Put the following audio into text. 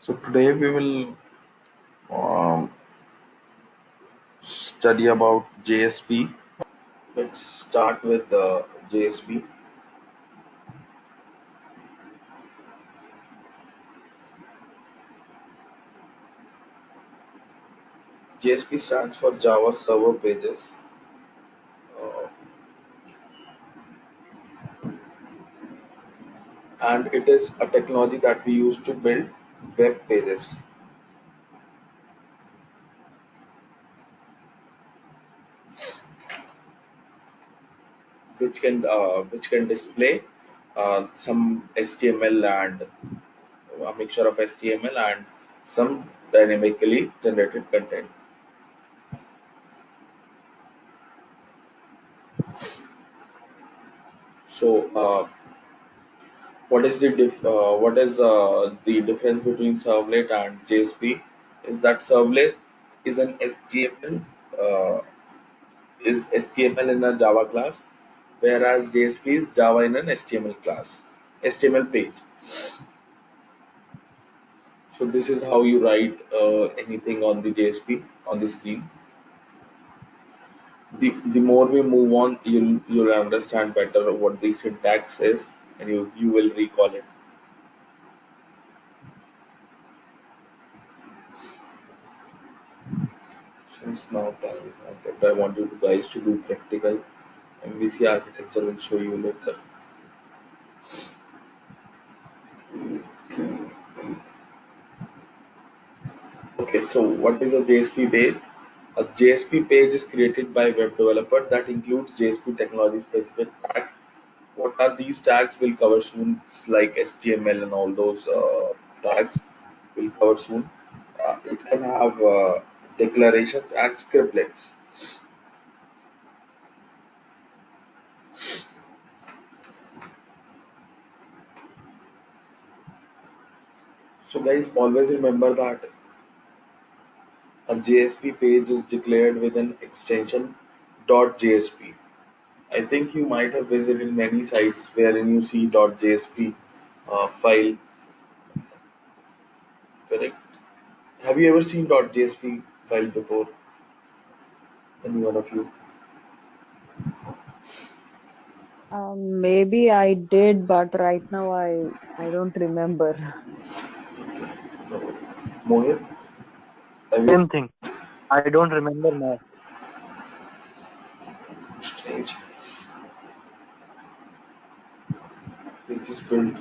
So today we will um, study about JSP. Let's start with the JSP. JSP stands for Java Server Pages, uh, and it is a technology that we use to build web pages, which can display some HTML and a mixture of HTML and some dynamically generated content. So, what is the difference between servlet and JSP? Is that servlet is an HTML is HTML in a Java class, whereas JSP is Java in an HTML class, HTML page. So this is how you write anything on the JSP on the screen. The more we move on, you'll understand better what the syntax is, and you will recall it. Since now time, I want you guys to do practical. MVC architecture will show you later. Okay, so what is a JSP page? A JSP page is created by web developer that includes JSP technology specific tags. What are these tags? We'll cover soon. It's like HTML and all those tags. We'll cover soon. It can have declarations and scriptlets. So guys, always remember that a JSP page is declared with an extension .jsp. I think you might have visited many sites wherein you see .jsp file, correct? Have you ever seen .jsp file before? Any one of you? Maybe I did, but right now I don't remember. Mohit, have you? Same thing. I don't remember now. Strange. They just built